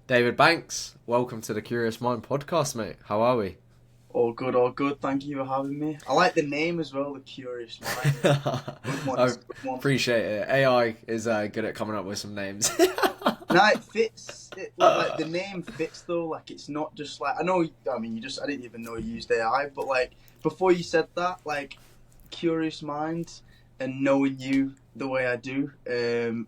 David Banks, welcome to the Curious Mind podcast, mate. How are we? All good, all good. Thank you for having me. I like the name as well, The Curious Mind. It's a good one. I It's a good one. appreciate it. AI is good at coming up with some names. No, it fits. Like the name fits though. Like it's not just like I know. I mean, I didn't even know you used AI, but like before you said that, like Curious Mind and knowing you the way I do,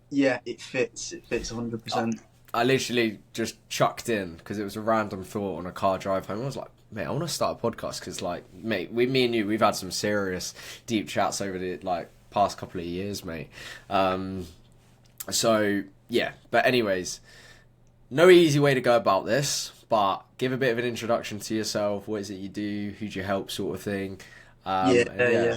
yeah, it fits. It fits 100%. I literally just chucked in because it was a random thought on a car drive home. I was like, mate, I want to start a podcast because, like, mate, me and you, we've had some serious deep chats over the past couple of years, mate. So yeah, but anyways, no easy way to go about this, but give a bit of an introduction to yourself. What is it you do? Who do you help, sort of thing. Yeah, And yeah, yeah.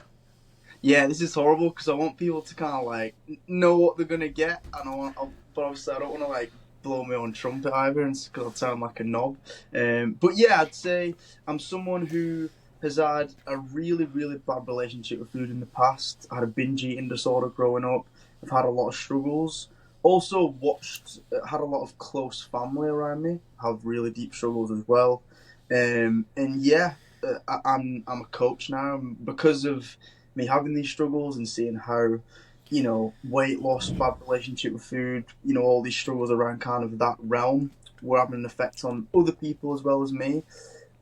Yeah, this is horrible because I want people to kind of like know what they're gonna get, and but obviously I don't want to like blow my own trumpet either, and because I'll sound like a knob. But yeah, I'd say I'm someone who has had a really, really bad relationship with food in the past. I had a binge eating disorder growing up. I've had a lot of struggles. Also had a lot of close family around me have really deep struggles as well. And yeah, I'm a coach now because of me having these struggles and seeing how weight loss, bad relationship with food, all these struggles around kind of that realm were having an effect on other people as well as me.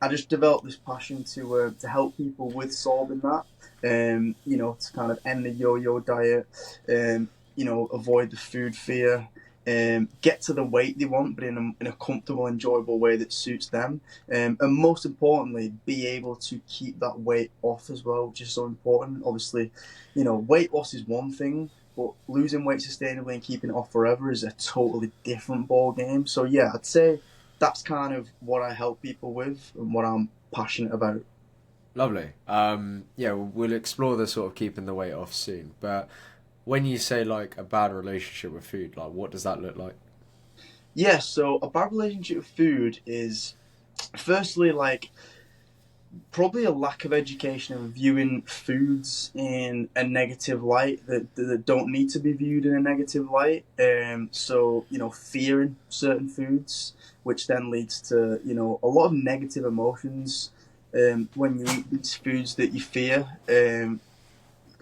I just developed this passion to help people with solving that, to kind of end the yo-yo diet, avoid the food fear, get to the weight they want, but in a comfortable, enjoyable way that suits them, and most importantly, be able to keep that weight off as well, which is so important. Obviously, weight loss is one thing, but losing weight sustainably and keeping it off forever is a totally different ball game. So yeah, I'd say that's kind of what I help people with and what I'm passionate about. lovely. Yeah, we'll explore the sort of keeping the weight off soon. But when you say like a bad relationship with food, like what does that look like? Yeah, so a bad relationship with food is firstly like probably a lack of education and viewing foods in a negative light that don't need to be viewed in a negative light. So fearing certain foods, which then leads to a lot of negative emotions when you eat these foods that you fear,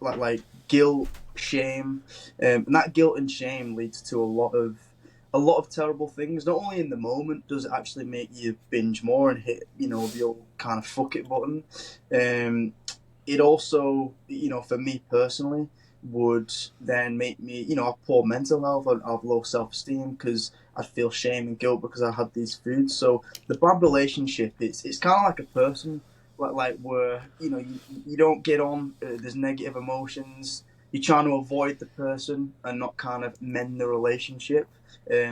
like guilt, shame, and that guilt and shame leads to a lot of terrible things. Not only in the moment does it actually make you binge more and hit the old kind of fuck it button. Um, it also for me personally would then make me have poor mental health. I'd have low self esteem because I'd feel shame and guilt because I had these foods. So the bad relationship, it's kind of like a person where you don't get on. There's negative emotions. You're trying to avoid the person and not kind of mend the relationship.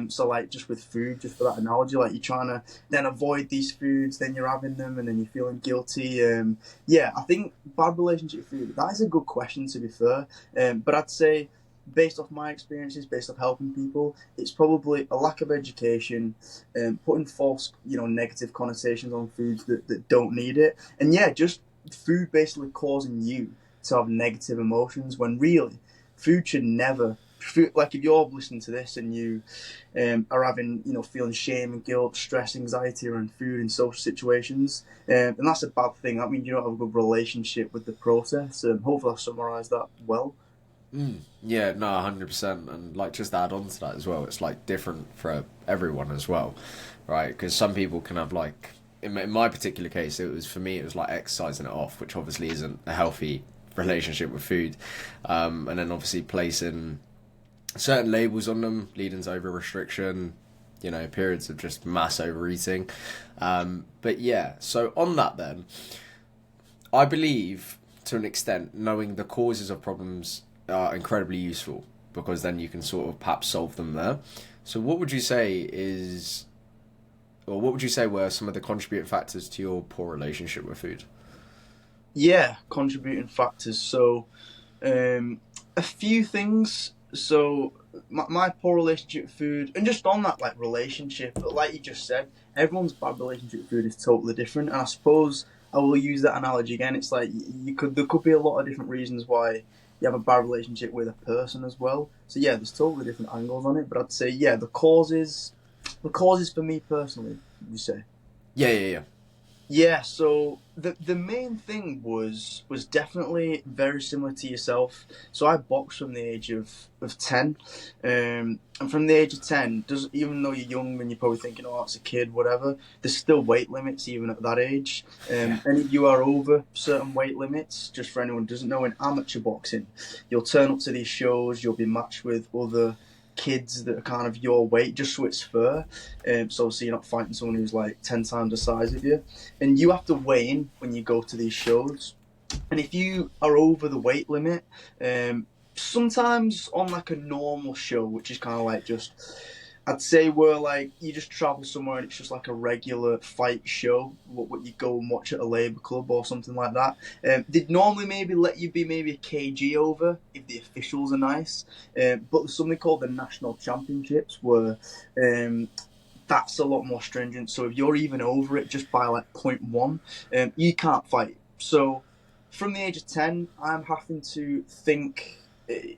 So like just with food, just for that analogy, like you're trying to then avoid these foods, then you're having them, and then you're feeling guilty. Yeah, I think bad relationship with food. That is a good question to be fair. But I'd say, based off my experiences, based off helping people, it's probably a lack of education, putting false, negative connotations on foods that don't need it, and yeah, just food basically causing you to have negative emotions when really food should never. Food, like if you're listening to this and you are having, feeling shame and guilt, stress, anxiety around food in social situations, and that's a bad thing. That means you don't have a good relationship with the process. Hopefully, I've summarised that well. Yeah, no, 100%. And like just add on to that as well, it's like different for everyone as well, right? Because some people can have like, in my particular case, it was for me, it was like exercising it off, which obviously isn't a healthy relationship with food. And then obviously placing certain labels on them, leading to over restriction, periods of just mass overeating. But yeah, so on that then, I believe to an extent knowing the causes of problems are incredibly useful because then you can sort of perhaps solve them there. So what would you say were some of the contributing factors to your poor relationship with food? Yeah, contributing factors. So a few things. So my poor relationship with food, and just on that like relationship, but like you just said, everyone's bad relationship with food is totally different. And I suppose I will use that analogy again. It's like there could be a lot of different reasons why you have a bad relationship with a person as well. So yeah, there's totally different angles on it. But I'd say yeah, the causes. The causes for me personally, you say? Yeah, yeah, yeah. Yeah, so the main thing was definitely very similar to yourself. So I boxed from the age of 10, and from the age of 10, does even though you're young and you're probably thinking, oh, it's a kid, whatever. There's still weight limits even at that age. Yeah. And if you are over certain weight limits, just for anyone who doesn't know, in amateur boxing, you'll turn up to these shows, you'll be matched with other kids that are kind of your weight, just so it's fair. So obviously you're not fighting someone who's like 10 times the size of you, and you have to weigh in when you go to these shows. And if you are over the weight limit, sometimes on like a normal show, which is kind of like just, I'd say where like you just travel somewhere and it's just like a regular fight show, what you go and watch at a labour club or something like that. They'd normally maybe let you be maybe a kg over if the officials are nice. But there's something called the national championships where that's a lot more stringent. So if you're even over it just by like zero point 0.1, you can't fight. So from the age of 10, I'm having to think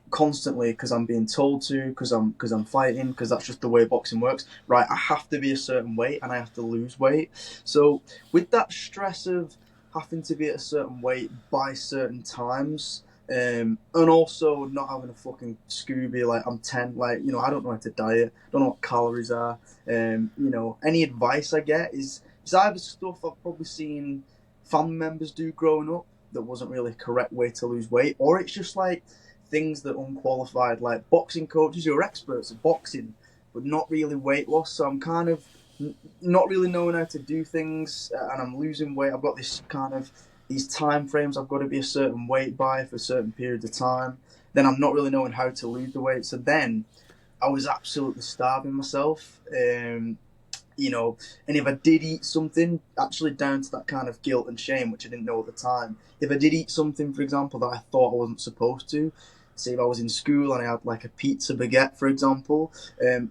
constantly because I'm being told to, because I'm fighting, because that's just the way boxing works. Right, I have to be a certain weight and I have to lose weight. So with that stress of having to be at a certain weight by certain times, and also not having a fucking Scooby, like I'm 10, like, I don't know how to diet, don't know what calories are. Any advice I get is either stuff I've probably seen family members do growing up that wasn't really a correct way to lose weight, or it's just like things that unqualified, like boxing coaches who are experts at boxing, but not really weight loss. So I'm kind of not really knowing how to do things, and I'm losing weight. I've got this kind of these time frames I've got to be a certain weight by for certain periods of time. Then I'm not really knowing how to lose the weight. So then I was absolutely starving myself. And if I did eat something, actually down to that kind of guilt and shame, which I didn't know at the time, if I did eat something, for example, that I thought I wasn't supposed to, say if I was in school and I had like a pizza baguette, for example,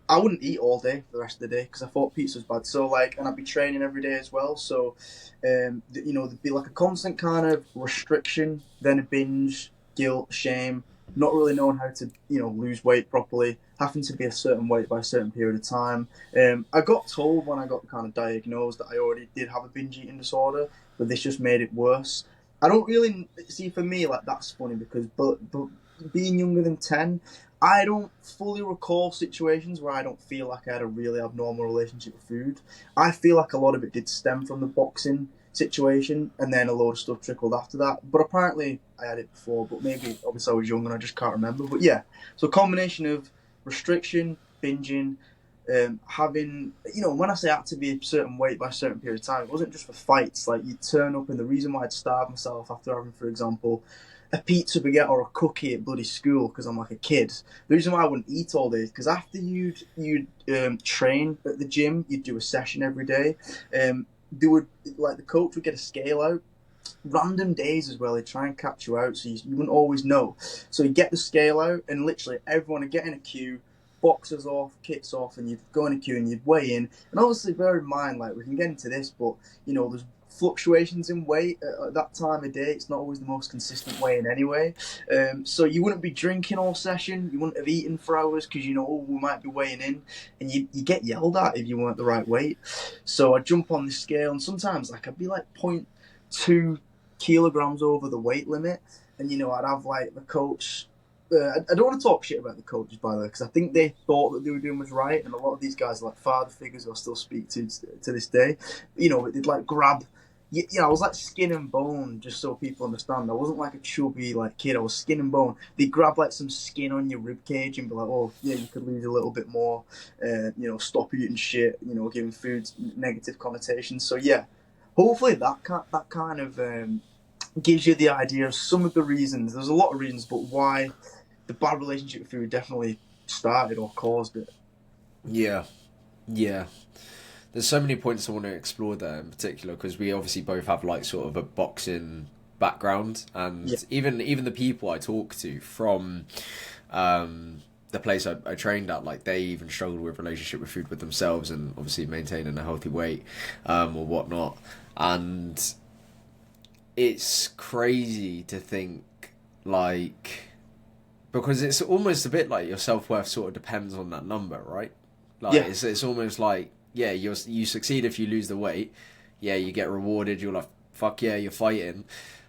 I wouldn't eat all day for the rest of the day because I thought pizza was bad. So and I'd be training every day as well. So, there'd be like a constant kind of restriction, then a binge, guilt, shame, not really knowing how to, lose weight properly, having to be a certain weight by a certain period of time. I got told when I got kind of diagnosed that I already did have a binge eating disorder, but this just made it worse. I don't really see, for me, like, that's funny because but being younger than 10, I don't fully recall situations where I don't feel like I had a really abnormal relationship with food. I feel like a lot of it did stem from the boxing situation, and then a load of stuff trickled after that. But apparently I had it before, but maybe obviously I was young and I just can't remember. But yeah, so a combination of restriction, binging, having, when I say I had to be a certain weight by a certain period of time, it wasn't just for fights. Like, you'd turn up, and the reason why I'd starve myself after having, for example, a pizza baguette or a cookie at bloody school because I'm like a kid. The reason why I wouldn't eat all day is because after you'd train at the gym, you'd do a session every day. They would, like, the coach would get a scale out random days as well. He'd try and catch you out, so you wouldn't always know. So you get the scale out, and literally everyone would get in a queue, boxers off, kits off, and you'd go in a queue and you'd weigh in. And obviously, bear in mind, like, we can get into this, but there's fluctuations in weight at that time of day. It's not always the most consistent weighing anyway. So you wouldn't be drinking all session. You wouldn't have eaten for hours because we might be weighing in, and you get yelled at if you weren't the right weight. So I'd jump on the scale, and sometimes like I'd be like 0.2 kilograms over the weight limit, and I'd have like the coach. I don't want to talk shit about the coaches, by the way, because I think they thought that they were doing was right, and a lot of these guys are like father figures who I still speak to this day. But they'd like grab. I was like skin and bone, just so people understand. I wasn't like a chubby like kid. I was skin and bone. They'd grab like some skin on your rib cage and be like, "Oh, yeah, you could lose a little bit more. Stop eating shit. Giving food negative connotations." So yeah, hopefully that kind of gives you the idea of some of the reasons. There's a lot of reasons, but why the bad relationship with food definitely started or caused it. Yeah, yeah. There's so many points I want to explore there in particular because we obviously both have like sort of a boxing background, and Yeah. even the people I talk to from the place I trained at, like, they even struggled with relationship with food with themselves and obviously maintaining a healthy weight or whatnot. And it's crazy to think, like, because it's almost a bit like your self-worth sort of depends on that number, right? Like Yeah. it's almost like, yeah, you succeed if you lose the weight. Yeah, you get rewarded. You're like, fuck yeah, you're fighting,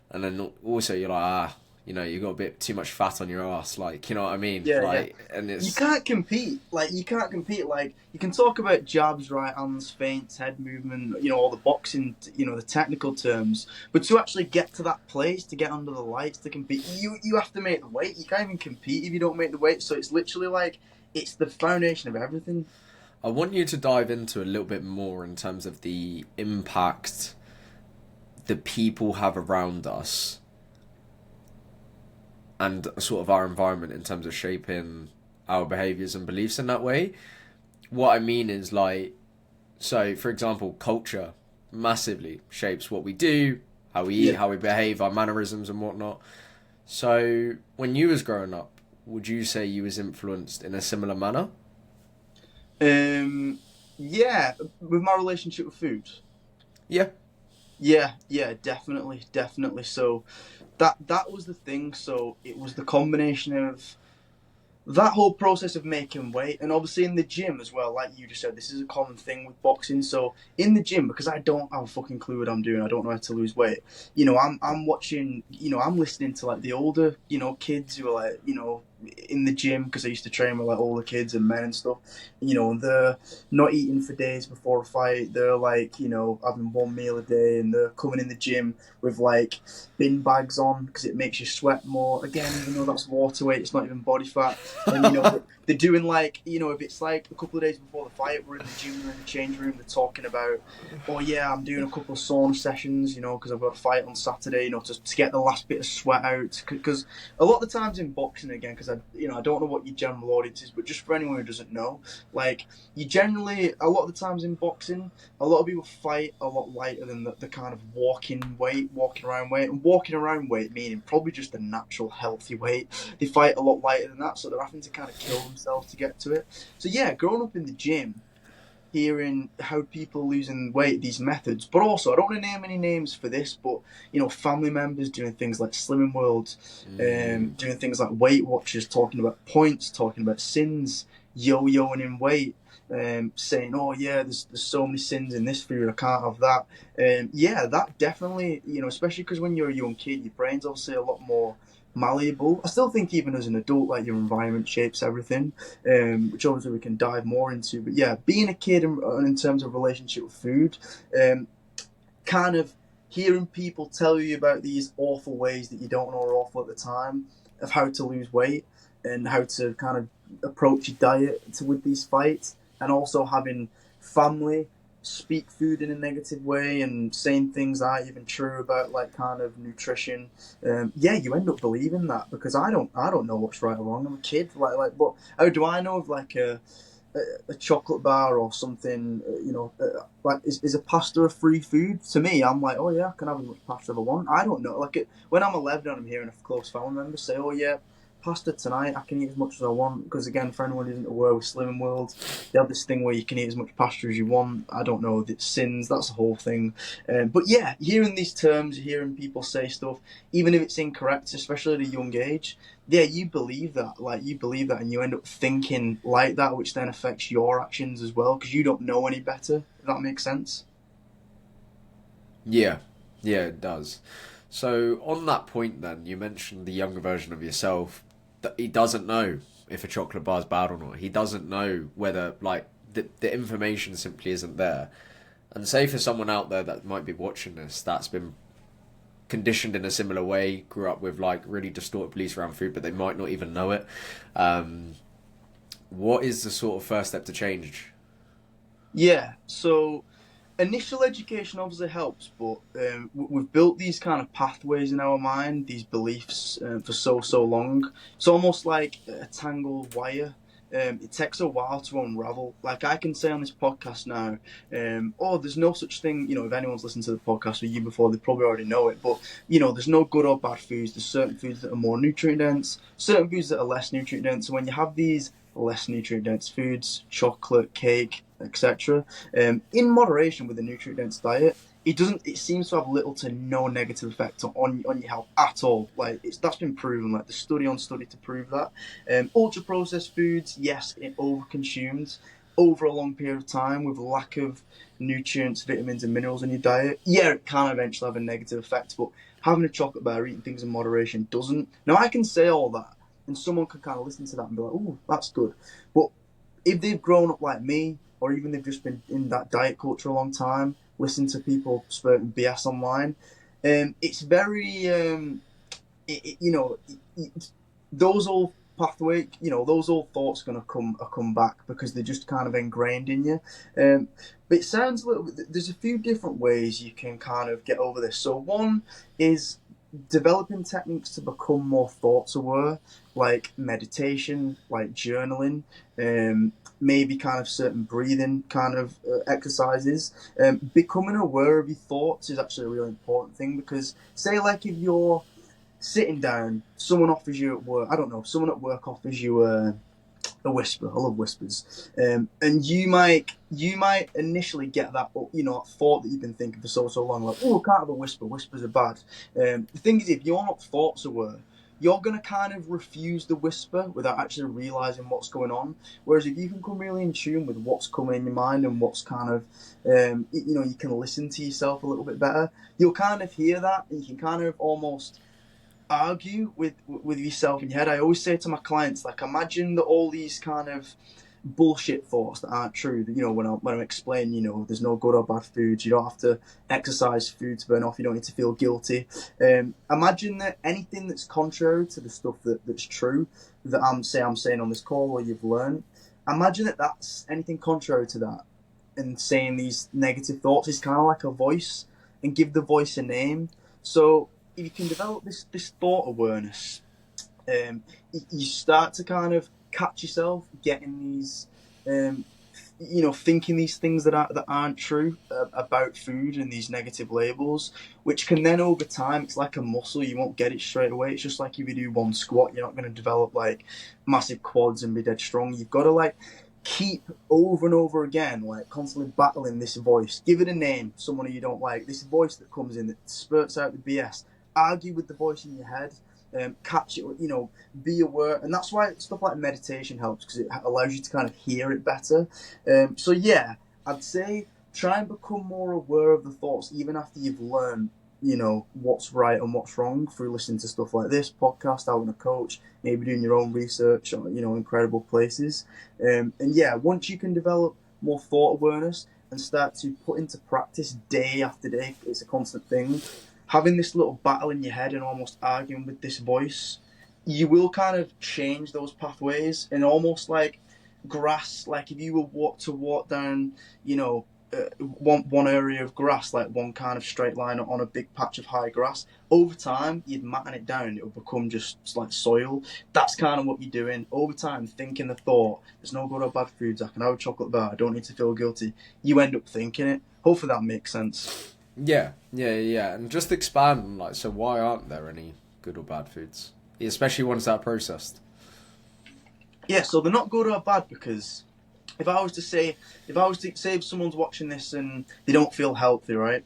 and then also you're like, you got a bit too much fat on your ass. Like, you know what I mean? Yeah, yeah. Like, and You it's can't compete. Like you can't compete. Like you can talk about jabs, right hands, feints, head movement. All the boxing. The technical terms. But to actually get to that place, to get under the lights, to compete, you have to make the weight. You can't even compete if you don't make the weight. So it's literally like it's the foundation of everything. I want you to dive into a little bit more in terms of the impact the people have around us and sort of our environment in terms of shaping our behaviors and beliefs in that way. What I mean is like, so for example, culture massively shapes what we do, how we eat, Yeah. how we behave, our mannerisms and whatnot. So when you was growing up, would you say you was influenced in a similar manner? Um. Yeah. With my relationship with food. Yeah. Yeah. Yeah. Definitely. Definitely. So that was the thing. So it was the combination of that whole process of making weight, and obviously in the gym as well, like you just said, this is a common thing with boxing. So in the gym, because I don't have a fucking clue what I'm doing, I don't know how to lose weight. I'm watching, I'm listening to like the older, kids who are like, in the gym, because I used to train with like older kids and men and stuff. And they're not eating for days before a fight. They're like, having one meal a day, and they're coming in the gym with like bin bags on because it makes you sweat more. Again, even though that's water weight, it's not even body fat. And they're doing like, if it's like a couple of days before the fight, we're in the gym, we're in the change room, they're talking about, oh yeah, I'm doing a couple of sauna sessions, because I've got a fight on Saturday, to get the last bit of sweat out. Because a lot of the times in boxing, again, because I don't know what your general audience is, but just for anyone who doesn't know, like you generally, a lot of the times in boxing, a lot of people fight a lot lighter than the kind of walking around weight, and walking around weight meaning probably just a natural healthy weight. They fight a lot lighter than that, so they're having to kind of kill themselves to get to it. So yeah, growing up in the gym, hearing how people losing weight, these methods, but also I don't want to name any names for this, but family members doing things like Slimming World, doing things like Weight Watchers, talking about points, talking about sins, yo-yoing in weight. Saying, oh yeah, there's so many sins in this food, I can't have that. Yeah, that definitely, especially because when you're a young kid, your brain's obviously a lot more malleable. I still think even as an adult, like your environment shapes everything, which obviously we can dive more into. But yeah, being a kid in terms of relationship with food, um, kind of hearing people tell you about these awful ways that you don't know are awful at the time of how to lose weight and how to kind of approach your diet with these fights, and also having family speak food in a negative way and saying things that aren't even true about like kind of nutrition. Yeah, you end up believing that because I don't know what's right or wrong. I'm a kid, but how do I know of like a chocolate bar or something? Like is a pasta a free food? To me, I'm like, oh yeah, I can have as much pasta as I want. I don't know. When I'm 11 and I'm hearing a close family member say, oh yeah, pasta tonight, I can eat as much as I want. Because again, for anyone who isn't aware with Slimming World, they have this thing where you can eat as much pasta as you want. I don't know, it's sins, that's the whole thing. But yeah, hearing these terms, hearing people say stuff, even if it's incorrect, especially at a young age, yeah, you believe that. Like, you believe that, and you end up thinking like that, which then affects your actions as well, because you don't know any better, if that makes sense. Yeah. Yeah, it does. So on that point then, you mentioned the younger version of yourself that he doesn't know if a chocolate bar is bad or not. He doesn't know whether like the information simply isn't there. And say for someone out there that might be watching this that's been conditioned in a similar way, grew up with like really distorted beliefs around food, but they might not even know it. Um, what is the sort of first step to change? Yeah, so initial education obviously helps, but we've built these kind of pathways in our mind, these beliefs for so long. It's almost like a tangled wire. It takes a while to unravel. Like I can say on this podcast now, oh, there's no such thing. If anyone's listened to the podcast with you before, they probably already know it. But there's no good or bad foods. There's certain foods that are more nutrient dense, certain foods that are less nutrient dense. And when you have these less nutrient dense foods, chocolate, cake, etc., in moderation with a nutrient dense diet, it seems to have little to no negative effect on your health at all. Like that's been proven, like the study on study to prove that. Ultra processed foods, yes, it overconsumed over a long period of time with lack of nutrients, vitamins and minerals in your diet, yeah, it can eventually have a negative effect, but having a chocolate bar, eating things in moderation doesn't. Now, I can say all that, and someone can kind of listen to that and be like, oh, that's good. But if they've grown up like me, or even they've just been in that diet culture a long time, listen to people spurting BS online, it's very, those old pathway, those old thoughts are going to come back because they're just kind of ingrained in you. But it sounds a little bit, there's a few different ways you can kind of get over this. So one is developing techniques to become more thoughts aware, like meditation, like journaling, maybe kind of certain breathing kind of exercises. Becoming aware of your thoughts is actually a really important thing, because say like if you're sitting down, someone offers you at work, I don't know, someone at work offers you a whisper. I love whispers. And you might initially get that, that thought that you've been thinking for so long, like, oh, I can't have a whisper. Whispers are bad. The thing is, if you're not thoughts aware, you're going to kind of refuse the whisper without actually realizing what's going on. Whereas if you can come really in tune with what's coming in your mind and what's kind of, you can listen to yourself a little bit better, you'll kind of hear that, and you can kind of almost argue with yourself in your head. I always say to my clients, like, imagine that all these kind of bullshit thoughts that aren't true, when I'm explaining, there's no good or bad foods, you don't have to exercise food to burn off, you don't need to feel guilty. Imagine that anything that's contrary to the stuff that's true, that I'm saying on this call, or you've learned, imagine that that's anything contrary to that, and saying these negative thoughts is kind of like a voice, and give the voice a name. So if you can develop this thought awareness, you start to kind of catch yourself getting these, thinking these things that aren't true about food, and these negative labels, which can then over time, it's like a muscle. You won't get it straight away. It's just like if you do one squat, you're not going to develop like massive quads and be dead strong. You've got to like keep over and over again, like constantly battling this voice. Give it a name, someone who you don't like, this voice that comes in that spurts out the BS. Argue with the voice in your head, catch it, be aware. And that's why stuff like meditation helps, because it allows you to kind of hear it better. So yeah, I'd say try and become more aware of the thoughts, even after you've learned, what's right and what's wrong, through listening to stuff like this podcast, having a coach, maybe doing your own research on, incredible places. And yeah, once you can develop more thought awareness and start to put into practice day after day, it's a constant thing, having this little battle in your head and almost arguing with this voice, you will kind of change those pathways, and almost like grass, like if you were walk down, one area of grass, like one kind of straight line on a big patch of high grass, over time you'd matten it down, it will become just like soil. That's kind of what you're doing over time, thinking the thought, there's no good or bad foods, I can have a chocolate bar, I don't need to feel guilty. You end up thinking it. Hopefully that makes sense. Yeah, and just expand on, like, so why aren't there any good or bad foods, especially ones that are processed? Yeah, so they're not good or bad because if I was to say if someone's watching this and they don't feel healthy, right?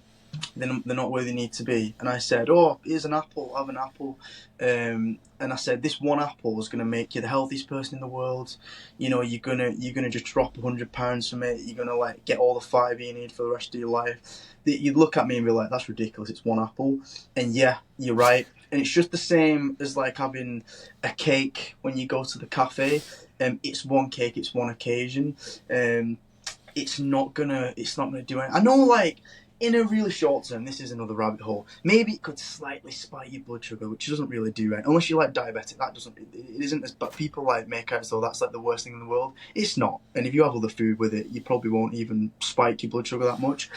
They're not where they need to be. And I said, oh, here's an apple, have an apple. And I said, this one apple is going to make you the healthiest person in the world. You're gonna just drop 100 pounds from it. You're gonna like get all the fibre you need for the rest of your life. You'd look at me and be like, that's ridiculous. It's one apple. And yeah, you're right. And it's just the same as like having a cake when you go to the cafe. It's one cake, it's one occasion. It's not gonna do anything. I know, like, in a really short term, this is another rabbit hole. Maybe it could slightly spike your blood sugar, which doesn't really do it. Unless you're like diabetic, it isn't as. But people like make out as though that's like the worst thing in the world. It's not. And if you have other food with it, you probably won't even spike your blood sugar that much.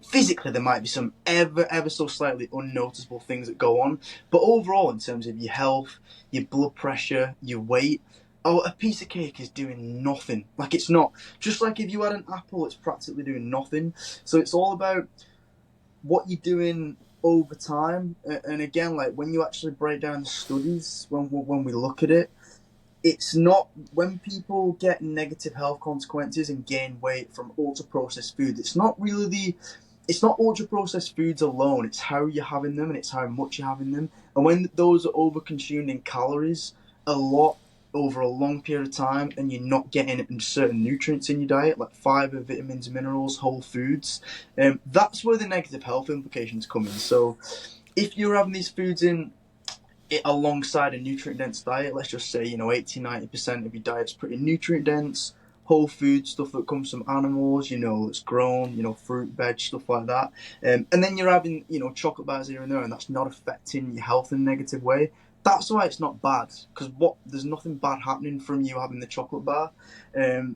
Physically, there might be some ever so slightly unnoticeable things that go on. But overall, in terms of your health, your blood pressure, your weight, a piece of cake is doing nothing. Like, it's not. Just like if you had an apple, it's practically doing nothing. So it's all about what you're doing over time. And again, like, when you actually break down the studies, when we look at it, it's not when people get negative health consequences and gain weight from ultra-processed food. It's not ultra-processed foods alone. It's how you're having them, and it's how much you're having them. And when those are over-consumed in calories, a lot over a long period of time and you're not getting certain nutrients in your diet, like fiber, vitamins, minerals, whole foods, that's where the negative health implications come in. So if you're having these foods in it alongside a nutrient dense diet, let's just say, 80-90% of your diet's pretty nutrient dense, whole food stuff that comes from animals, that's grown, fruit, veg, stuff like that. And then you're having, chocolate bars here and there, and that's not affecting your health in a negative way. That's why it's not bad, because there's nothing bad happening from you having the chocolate bar.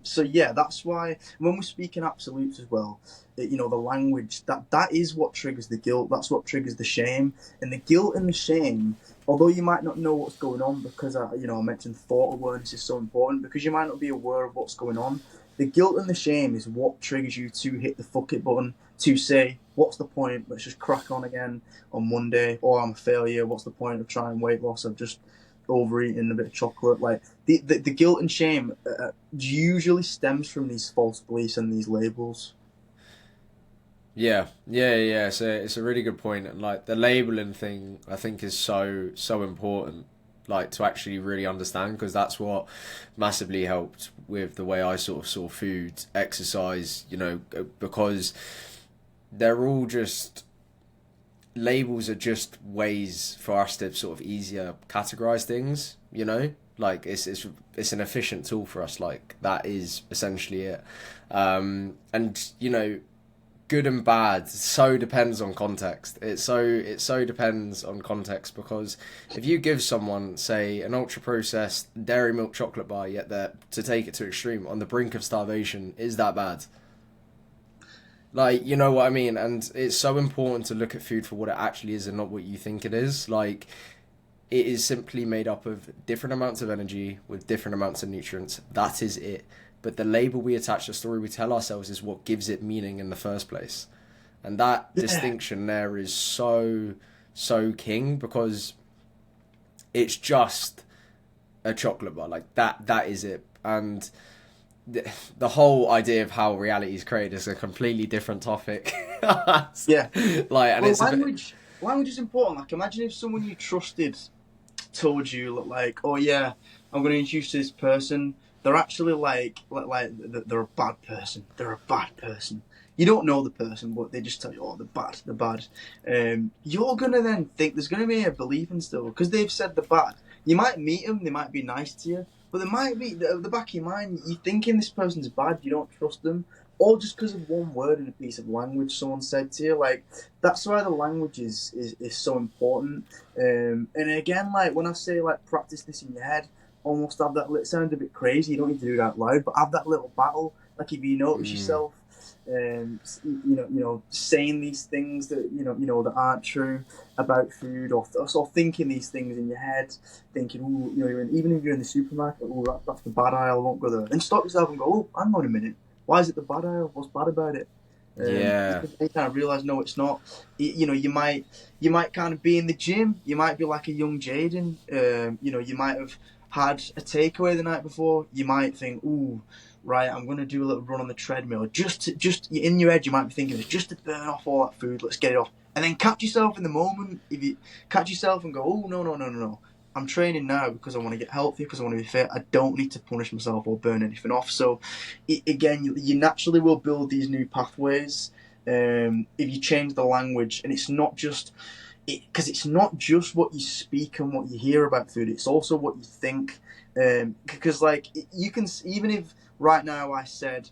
So yeah, that's why when we speak in absolutes as well, the language, that is what triggers the guilt. That's what triggers the shame, and the guilt and the shame. Although you might not know what's going on, because I mentioned thought awareness is so important, because you might not be aware of what's going on. The guilt and the shame is what triggers you to hit the fuck it button, to say, what's the point? Let's just crack on again on Monday, or I'm a failure. What's the point of trying weight loss? I've just overeaten a bit of chocolate. Like the guilt and shame usually stems from these false beliefs and these labels. Yeah. So it's a really good point, and like the labeling thing, I think is so important, like to actually really understand, because that's what massively helped with the way I sort of saw food, exercise, because they're all just labels are just ways for us to sort of easier categorize things. Like it's an efficient tool for us. Like that is essentially it. And good and bad so depends on context. It so depends on context, because if you give someone, say, an ultra processed dairy milk chocolate bar, yet they're, to take it to extreme, on the brink of starvation, is that bad? Like, you know what I mean? And it's so important to look at food for what it actually is and not what you think it is. Like, it is simply made up of different amounts of energy with different amounts of nutrients. That is it. But the label we attach, the story we tell ourselves, is what gives it meaning in the first place. And that distinction there is so king, because it's just a chocolate bar. Like that is it. And the whole idea of how reality is created is a completely different topic. Yeah. Like, and Well, it's language is important. Like, imagine if someone you trusted told you, like, oh yeah, I'm going to introduce this person. They're actually they're a bad person. They're a bad person. You don't know the person, but they just tell you, oh, they're bad. You're gonna then think there's gonna be a belief in still, because they've said they're bad. You might meet them, they might be nice to you, but there might be at the back of your mind, you're thinking this person's bad. You don't trust them, all just because of one word in a piece of language someone said to you. Like, that's why the language is so important. And again, like when I say, like, practice this in your head, almost have that. It sounds a bit crazy. You don't need to do it out loud, but have that little battle. Like, if you notice yourself, saying these things that that aren't true about food, or thinking these things in your head, thinking, oh, even if you're in the supermarket, oh, that's the bad aisle, I won't go there. Then stop yourself and go, oh, hang on a minute, why is it the bad aisle? What's bad about it? Yeah. You kind of realize, no, it's not. You might kind of be in the gym. You might be like a young Jaden. You might have had a takeaway the night before. You might think, ooh, right, I'm going to do a little run on the treadmill. Just in your head, you might be thinking, it's just to burn off all that food. Let's get it off. And then catch yourself in the moment. If you catch yourself and go, oh, no. I'm training now because I want to get healthy, because I want to be fit. I don't need to punish myself or burn anything off. So, again, you naturally will build these new pathways if you change the language. And it's not just... Because it's not just what you speak and what you hear about food, it's also what you think. Because, like, you can... Even if right now I said,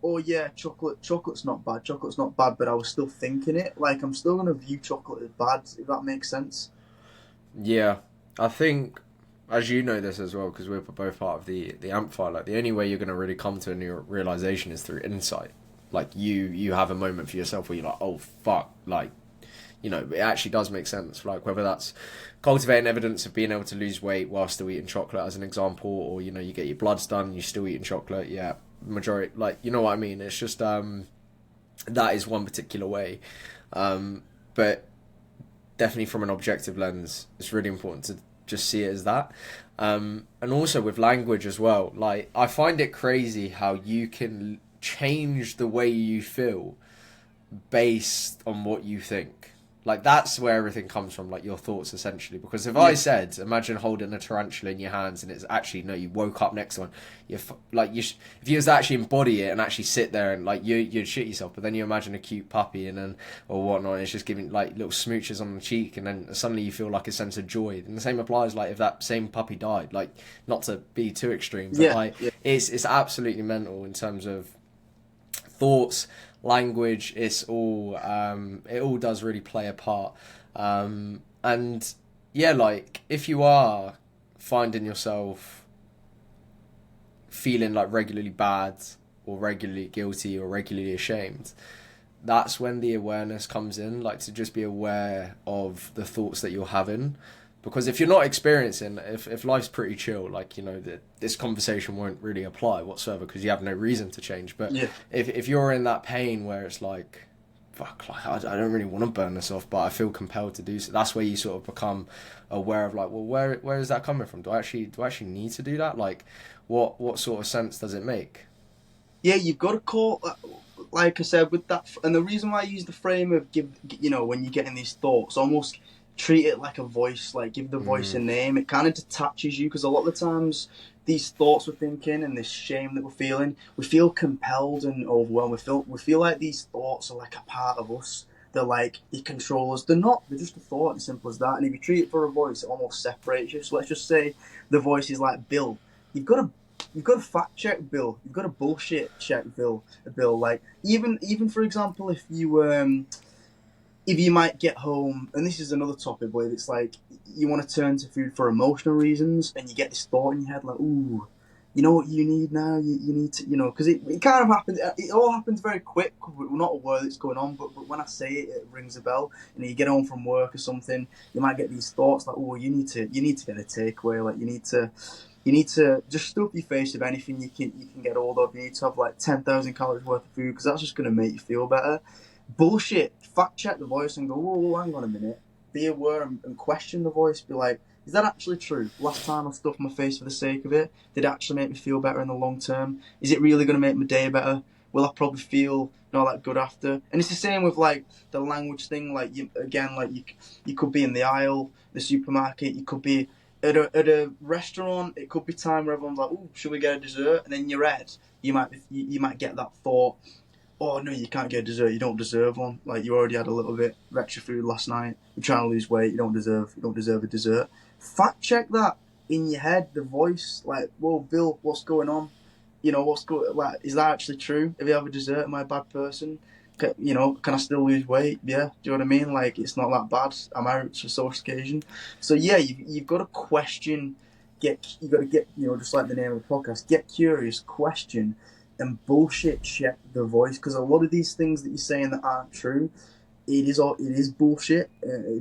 oh yeah, chocolate's not bad, but I was still thinking it, like, I'm still going to view chocolate as bad, if that makes sense. Yeah. I think, as you know this as well, because we're both part of the Amplify, like, the only way you're going to really come to a new realization is through insight. Like, you have a moment for yourself where you're like, oh, fuck, like, it actually does make sense. Like, whether that's cultivating evidence of being able to lose weight while still eating chocolate, as an example, or, you get your bloods done, you're still eating chocolate, yeah, majority, like, you know what I mean? It's just, that is one particular way. But definitely from an objective lens, it's really important to just see it as that. And also with language as well, like, I find it crazy how you can change the way you feel based on what you think. Like, that's where everything comes from, like your thoughts essentially. Because if I said, imagine holding a tarantula in your hands, and it's actually no, you woke up next to one. If you was to actually embody it and actually sit there and like you'd shit yourself. But then you imagine a cute puppy and then or whatnot, and it's just giving like little smooches on the cheek, and then suddenly you feel like a sense of joy. And the same applies like if that same puppy died. Like, not to be too extreme, but it's absolutely mental in terms of thoughts, language. It's all it all does really play a part, and yeah, like if you are finding yourself feeling like regularly bad or regularly guilty or regularly ashamed, that's when the awareness comes in, like to just be aware of the thoughts that you're having. Because if you're not experiencing, if life's pretty chill, like, you know, this conversation won't really apply whatsoever because you have no reason to change. But if you're in that pain where it's like, fuck, like I don't really want to burn this off, but I feel compelled to do so, that's where you sort of become aware of like, well, where is that coming from? Do I actually need to do that? Like, what sort of sense does it make? Yeah, you've got to call, like I said, with that, and the reason why I use the frame of when you're getting these thoughts, almost treat it like a voice, like give the voice a name. It kind of detaches you, because a lot of the times these thoughts we're thinking and this shame that we're feeling, we feel compelled and overwhelmed. We feel like these thoughts are like a part of us. They're like, they control us. They're not. They're just a thought, as simple as that. And if you treat it for a voice, it almost separates you. So let's just say the voice is like, Bill, you've got to fact check Bill. You've got to bullshit check Bill. Like, even for example, if you might get home, and this is another topic where it's like you want to turn to food for emotional reasons, and you get this thought in your head like, ooh, you know what you need now? You need to, because it kind of happens, it all happens very quick. We're not aware that's going on, but when I say it, it rings a bell. You get home from work or something, you might get these thoughts like, oh, you need to get a takeaway, like you need to just stuff your face with anything you can get hold of. You need to have like 10,000 calories worth of food, because that's just going to make you feel better. Bullshit. Fact check the voice and go, whoa, hang on a minute. Be aware and question the voice. Be like, is that actually true? Last time I stuffed my face for the sake of it, did it actually make me feel better in the long term? Is it really going to make my day better? Will I probably feel not that good after? And it's the same with like the language thing. Like you could be in the aisle, the supermarket. You could be at a restaurant. It could be time where everyone's like, "Oh, should we get a dessert?" And then in your head, you might get that thought, oh no, you can't get a dessert, you don't deserve one. Like, you already had a little bit of extra food last night, you're trying to lose weight, you don't deserve a dessert. Fact check that in your head, the voice, like, whoa, Bill, what's going on? Like, is that actually true? If you have a dessert, am I a bad person? Can I still lose weight? Yeah, do you know what I mean? Like, it's not that bad. I'm out for social occasion. So yeah, you've got to question, just like the name of the podcast, get curious, question, and bullshit check the voice, because a lot of these things that you're saying that aren't true, it is bullshit.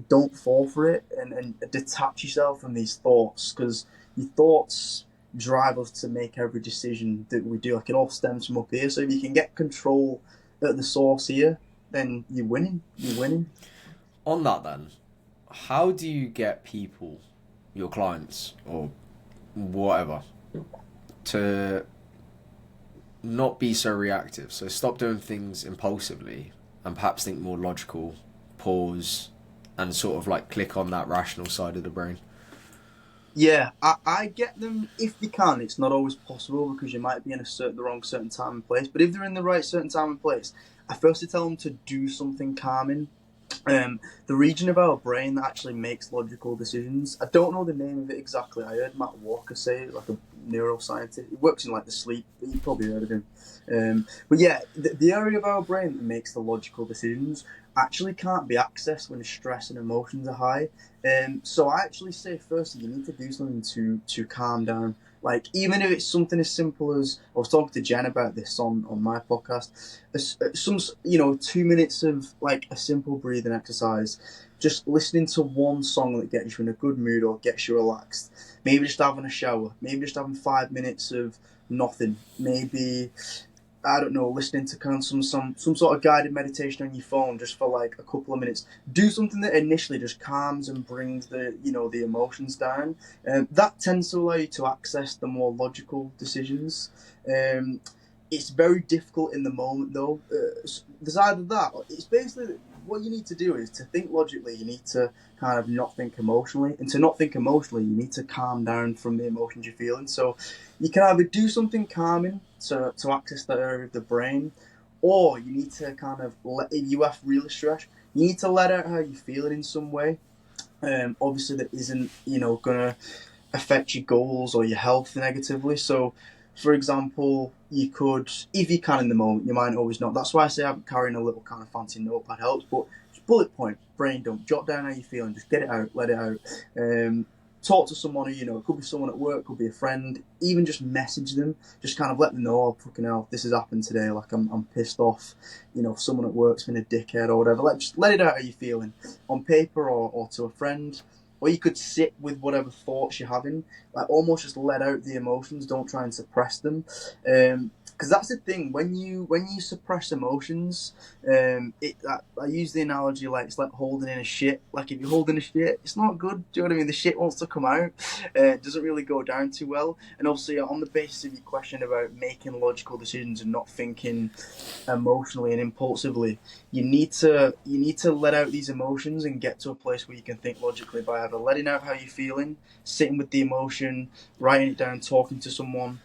Don't fall for it, and detach yourself from these thoughts, because your thoughts drive us to make every decision that we do. Like, it all stems from up here. So if you can get control at the source here, then you're winning. On that then, how do you get people, your clients or whatever, to not be so reactive? So stop doing things impulsively and perhaps think more logical, pause, and sort of like click on that rational side of the brain. Yeah, I get them if they can. It's not always possible, because you might be in the wrong certain time and place. But if they're in the right certain time and place, I firstly tell them to do something calming. The region of our brain that actually makes logical decisions, I don't know the name of it exactly. I heard Matt Walker say it, like a neuroscientist. He works in like the sleep. You probably heard of him. But yeah, the area of our brain that makes the logical decisions actually can't be accessed when stress and emotions are high. So I actually say firstly, you need to do something to calm down. Like, even if it's something as simple as, I was talking to Jen about this on my podcast, some 2 minutes of like a simple breathing exercise, just listening to one song that gets you in a good mood or gets you relaxed. Maybe just having a shower, maybe just having 5 minutes of nothing, maybe, I don't know, listening to kind of some sort of guided meditation on your phone just for like a couple of minutes. Do something that initially just calms and brings the emotions down. That tends to allow you to access the more logical decisions. It's very difficult in the moment though. There's either that, or it's basically what you need to do is to think logically. You need to kind of not think emotionally, and to not think emotionally, you need to calm down from the emotions you're feeling. So you can either do something calming to access that area of the brain, or you need to kind of if you have really stressed, you need to let out how you're feeling in some way. Obviously, that isn't gonna affect your goals or your health negatively. So, for example, you could, if you can in the moment, you might always not. That's why I say I'm carrying a little kind of fancy notepad helps. But just bullet point, brain dump, jot down how you're feeling, just get it out, let it out. Talk to someone who it could be someone at work, could be a friend, even just message them, just kind of let them know, oh fucking hell, this has happened today, like I'm pissed off, if someone at work's been a dickhead or whatever, just let it out how you're feeling, on paper or to a friend. Or you could sit with whatever thoughts you're having, like almost just let out the emotions. Don't try and suppress them, because that's the thing. When you suppress emotions, I use the analogy like it's like holding in a shit. Like if you're holding a shit, it's not good. Do you know what I mean? The shit wants to come out. It doesn't really go down too well. And obviously, on the basis of your question about making logical decisions and not thinking emotionally and impulsively, you need to let out these emotions and get to a place where you can think logically by either letting out how you're feeling, sitting with the emotion, writing it down, talking to someone,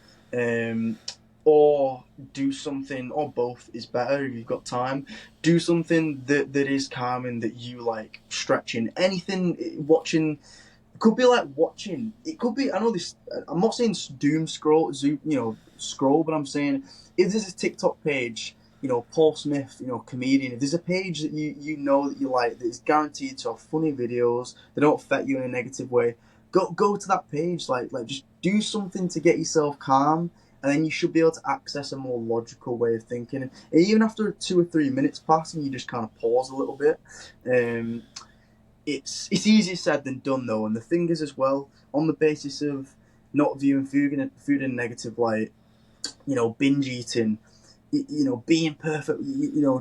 or do something, or both is better if you've got time. Do something that is calming, that you like, stretching, anything, watching. It could be like watching. It could be. I know this. I'm not saying doom scroll, scroll, but I'm saying if there's a TikTok page, Paul Smith, comedian. If there's a page that you know that you like, that is guaranteed to have funny videos, they don't affect you in a negative way, go to that page. Like just do something to get yourself calm, and then you should be able to access a more logical way of thinking. And even after 2 or 3 minutes pass, and you just kind of pause a little bit. It's easier said than done though, and the thing is as well, on the basis of not viewing food in a negative light, binge eating, being perfect,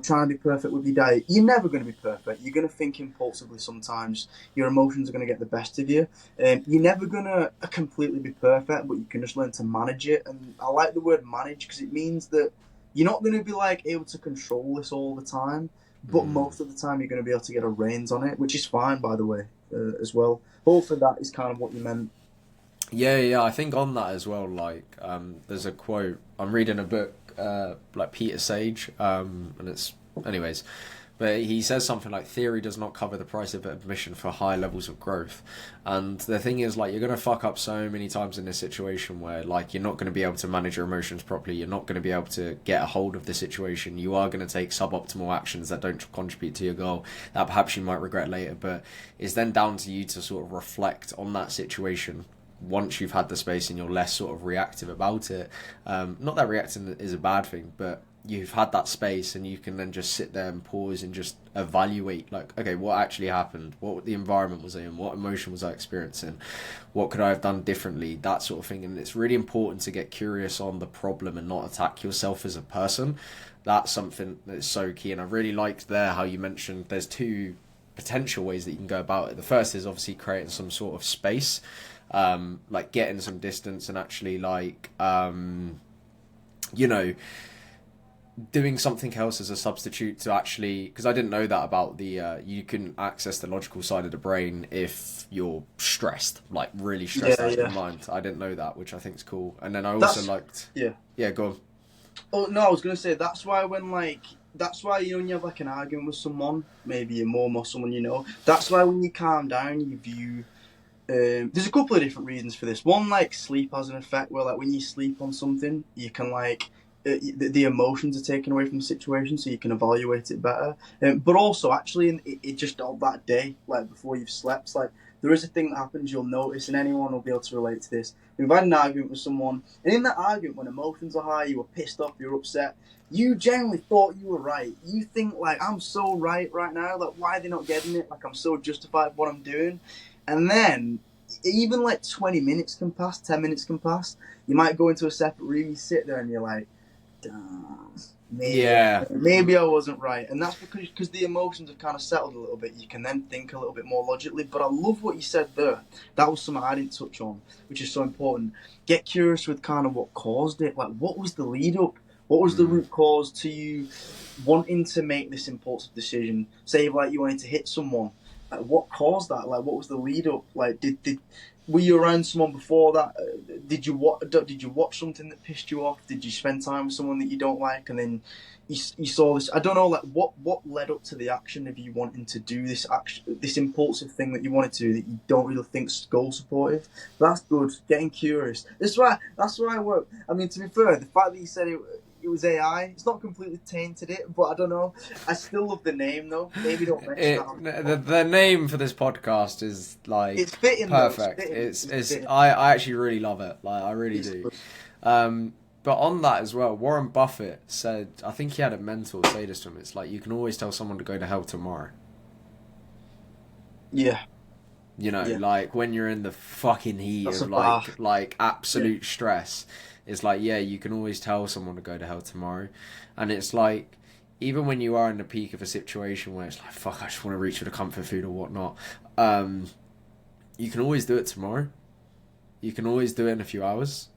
trying to be perfect with your diet. You're never going to be perfect. You're going to think impulsively sometimes. Your emotions are going to get the best of you. You're never going to completely be perfect, but you can just learn to manage it. And I like the word manage because it means that you're not going to be able to control this all the time, but most of the time you're going to be able to get a reins on it, which is fine, by the way, as well. Hopefully that is kind of what you meant. Yeah, I think on that as well, there's a quote. I'm reading a book, like Peter Sage, and it's, anyways, but he says something like, theory does not cover the price of admission for high levels of growth. And the thing is, you're going to fuck up so many times in this situation where, you're not going to be able to manage your emotions properly. You're not going to be able to get a hold of the situation. You are going to take suboptimal actions that don't contribute to your goal, that perhaps you might regret later. But it's then down to you to sort of reflect on that situation once you've had the space and you're less sort of reactive about it. Not that reacting is a bad thing, but you've had that space and you can then just sit there and pause and just evaluate, okay, what actually happened, what the environment was in, what emotion was I experiencing, what could I have done differently, that sort of thing. And it's really important to get curious on the problem and not attack yourself as a person. That's something that's so key. And I really liked there how you mentioned there's two potential ways that you can go about it. The first is obviously creating some sort of space, getting some distance and actually doing something else as a substitute to actually, because I didn't know that about the you can access the logical side of the brain if you're stressed, really stressed out of your mind. I didn't know that, which I think is cool. And then I also liked go on. Oh no, I was gonna say that's why when when you have an argument with someone, maybe your mum or someone that's why when you calm down you view. There's a couple of different reasons for this. One, sleep has an effect where when you sleep on something, you can the emotions are taken away from the situation, so you can evaluate it better. But also, actually, it just on that day, before you've slept, there is a thing that happens you'll notice, and anyone will be able to relate to this. You've had an argument with someone, and in that argument, when emotions are high, you were pissed off, you're upset, you genuinely thought you were right. You think, I'm so right now, why are they not getting it? I'm so justified with what I'm doing. And then, even 20 minutes can pass, 10 minutes can pass, you might go into a separate room, you sit there and you're like, damn, maybe I wasn't right. And that's because the emotions have kind of settled a little bit. You can then think a little bit more logically. But I love what you said there. That was something I didn't touch on, which is so important. Get curious with kind of what caused it. What was the lead up? What was the root cause to you wanting to make this impulsive decision? Say, like, you wanted to hit someone. Like, what caused that? Like, what was the lead up? Like, did were you around someone before that? Did you watch something that pissed you off? Did you spend time with someone that you don't like, and then you saw this? I don't know. Like, what led up to the action of you wanting to do this action, this impulsive thing that you wanted to do that you don't really think's goal supportive? That's good. Getting curious. That's why I work. I mean, to be fair, the fact that you said it was AI. It's not completely tainted it, but I don't know. I still love the name though. Maybe don't mention that. The name for this podcast is like It's fitting. Perfect. Though. It's fitting. I actually really love it. Like I really do. But on that as well, Warren Buffett said, I think he had a mentor say this to him. It's like you can always tell someone to go to hell tomorrow. Yeah. You know, like when you're in the fucking heat of like absolute stress, it's like, yeah, you can always tell someone to go to hell tomorrow. And it's like, even when you are in the peak of a situation where it's like, fuck, I just want to reach for the comfort food or whatnot, you can always do it tomorrow. You can always do it in a few hours.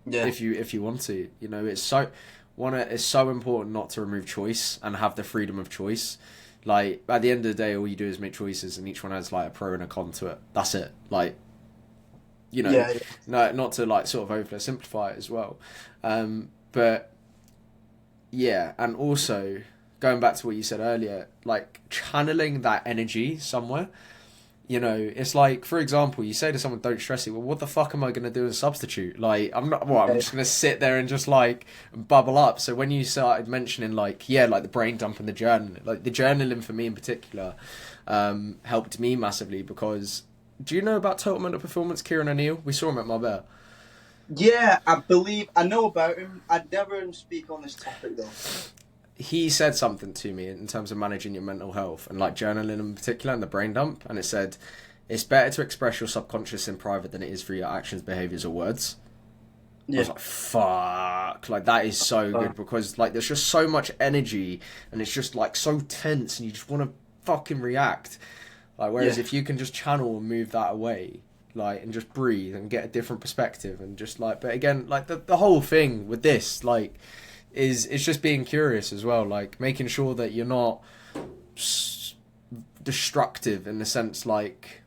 Yeah. If you want to. You know, it's so important not to remove choice and have the freedom of choice. Like, at the end of the day, all you do is make choices, and each one has, like, a pro and a con to it. That's it. Like, you know, no, not to, like, sort of oversimplify it as well. But, yeah, and also, going back to what you said earlier, like, channeling that energy somewhere, you know, it's like, for example, you say to someone, don't stress it. Well, what the fuck am I going to do as a substitute? Like, I'm just going to sit there and just, like, bubble up. So when you started mentioning, like, like the brain dump and the journaling, like, the journaling for me in particular helped me massively because, do you know about Total Mental Performance, Kieran O'Neill? We saw him at Marbella. Yeah, I know about him. I'd never speak on this topic, though. He said something to me in terms of managing your mental health and like journaling in particular and the brain dump, and it said it's better to express your subconscious in private than it is for your actions, behaviours or words. I was like, fuck, like that is so good because like there's just so much energy and it's just like so tense and you just want to fucking react. Like whereas if you can just channel and move that away, like and just breathe and get a different perspective and just like, but again, like the whole thing with this, like, it's just being curious as well, like making sure that you're not destructive in the sense like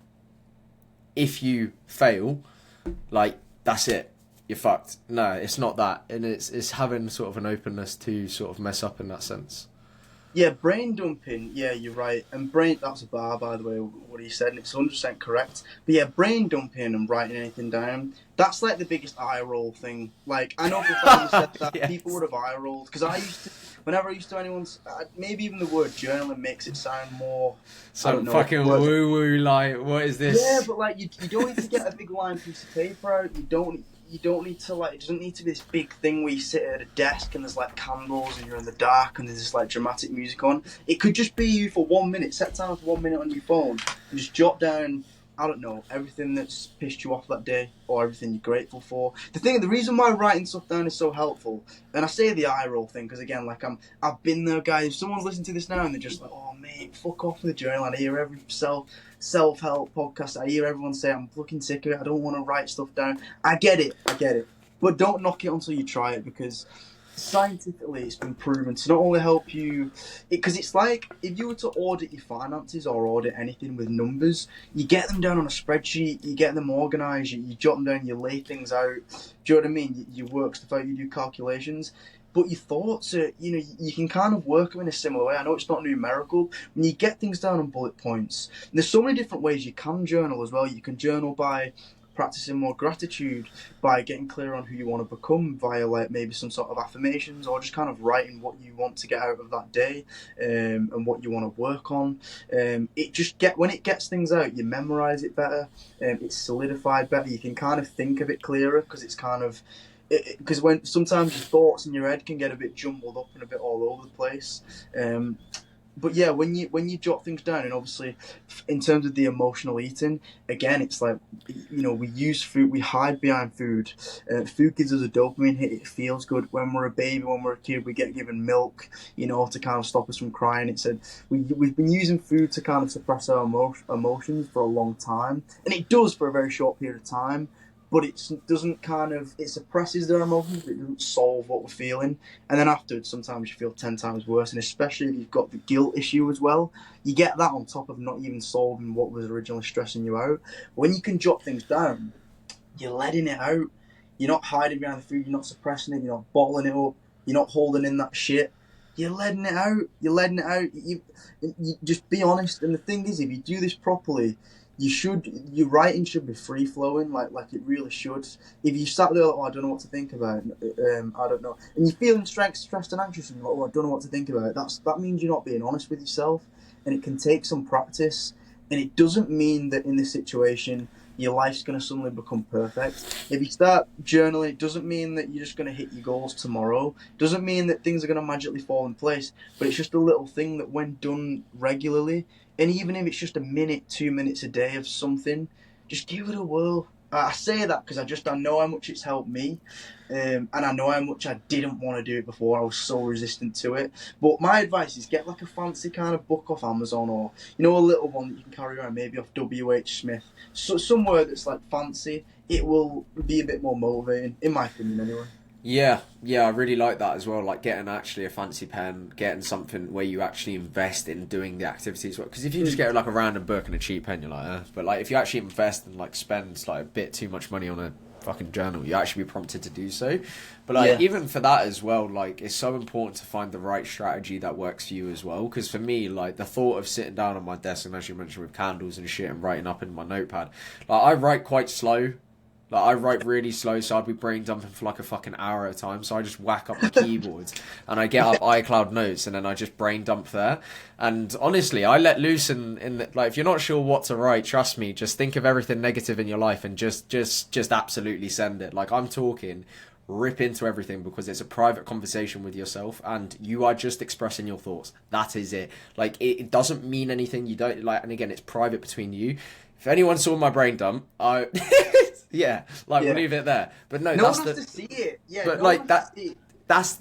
if you fail, like that's it, you're fucked. No, it's not that, and it's having sort of an openness to sort of mess up in that sense. Yeah, brain dumping, yeah, you're right. And that's a bar, by the way, what he said, and it's 100% correct. But yeah, brain dumping and writing anything down, that's like the biggest eye roll thing. Like, I know before you said that, people would have eye rolled. Because whenever I used to anyone's, maybe even the word journaling makes it sound more, I don't know. Fucking woo-woo, like, what is this? Yeah, but like, you don't need to get a big lined piece of paper out. You don't need to, like, it doesn't need to be this big thing where you sit at a desk and there's, like, candles and you're in the dark and there's this, like, dramatic music on. It could just be you for 1 minute. Set time for 1 minute on your phone and just jot down, I don't know, everything that's pissed you off that day or everything you're grateful for. The reason why writing stuff down is so helpful, and I say the eye roll thing because, again, like, I've been there, guys. If someone's listening to this now and they're just like, oh, mate, fuck off with the journal. I hear every self-help podcast. I hear everyone say, I'm fucking sick of it. I don't want to write stuff down. I get it. But don't knock it until you try it because scientifically it's been proven to not only help you, because it's like if you were to audit your finances or audit anything with numbers, you get them down on a spreadsheet, you get them organised, you jot them down, you lay things out. Do you know what I mean? You work stuff out, you do calculations. But your thoughts are, you can kind of work them in a similar way. I know it's not numerical. When you get things down on bullet points, and there's so many different ways you can journal as well. You can journal by practicing more gratitude, by getting clear on who you want to become via like maybe some sort of affirmations, or just kind of writing what you want to get out of that day and what you want to work on. When it gets things out, you memorize it better. It's solidified better. You can kind of think of it clearer because it's kind of. Because when sometimes your thoughts in your head can get a bit jumbled up and a bit all over the place, but yeah, when you jot things down, and obviously, in terms of the emotional eating, again, it's like we use food, we hide behind food. Food gives us a dopamine hit; it feels good. When we're a baby, when we're a kid, we get given milk, to kind of stop us from crying. It said we've been using food to kind of suppress our emotions for a long time, and it does for a very short period of time. but it doesn't kind of, it suppresses their emotions, but it doesn't solve what we're feeling. And then afterwards, sometimes you feel 10 times worse, and especially if you've got the guilt issue as well, you get that on top of not even solving what was originally stressing you out. When you can jot things down, you're letting it out. You're not hiding behind the food, you're not suppressing it, you're not bottling it up, you're not holding in that shit. You're letting it out. You're letting it out. You just be honest. And the thing is, if you do this properly, your writing should be free flowing, like it really should. If you sat there like, oh, I don't know what to think about, I don't know, and you're feeling stressed and anxious, and you're like, oh, I don't know what to think about. That means you're not being honest with yourself, and it can take some practice. And it doesn't mean that in this situation your life's going to suddenly become perfect. If you start journaling, it doesn't mean that you're just going to hit your goals tomorrow. It doesn't mean that things are going to magically fall in place. But it's just a little thing that when done regularly, and even if it's just a minute, 2 minutes a day of something, just give it a whirl. I say that because I know how much it's helped me, and I know how much I didn't want to do it before. I was so resistant to it. But my advice is get like a fancy kind of book off Amazon, or a little one that you can carry around, maybe off W.H. Smith. So somewhere that's like fancy. It will be a bit more motivating, in my opinion, anyway. Yeah, I really like that as well. Like getting actually a fancy pen, getting something where you actually invest in doing the activities. Because if you just get like a random book and a cheap pen, you're like, but like if you actually invest and like spend like a bit too much money on a fucking journal, you actually be prompted to do so. But like even for that as well, like it's so important to find the right strategy that works for you as well. Because for me, like the thought of sitting down on my desk and, as you mentioned, with candles and shit and writing up in my notepad, like I write quite slow. Like, I write really slow, so I'd be brain dumping for like a fucking hour at a time. So I just whack up my keyboards and I get up iCloud Notes and then I just brain dump there. And honestly, I let loose like, if you're not sure what to write, trust me, just think of everything negative in your life and just absolutely send it. Like, I'm talking, rip into everything, because it's a private conversation with yourself and you are just expressing your thoughts. That is it. Like, it doesn't mean anything. You don't, like, and again, it's private between you. If anyone saw my brain dump, we'll leave it there. But no, one has to see it. Yeah, but no like one that, has to see it. that's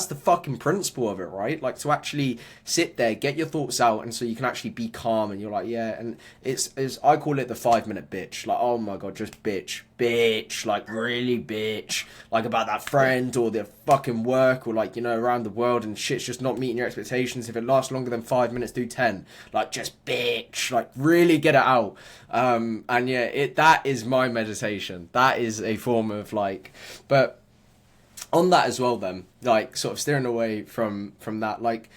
the fucking principle of it, right? Like to actually sit there, get your thoughts out, and so you can actually be calm. And you're like, yeah, and it's I call it the 5-minute bitch. Like, oh my god, just bitch, like really bitch, like about that friend or the fucking work or like around the world, and shit's just not meeting your expectations. If it lasts longer than 5 minutes, do 10. Like just bitch, like really get it out. And yeah, that is my meditation. That is a form of like, but. On that as well then, like sort of steering away from that, like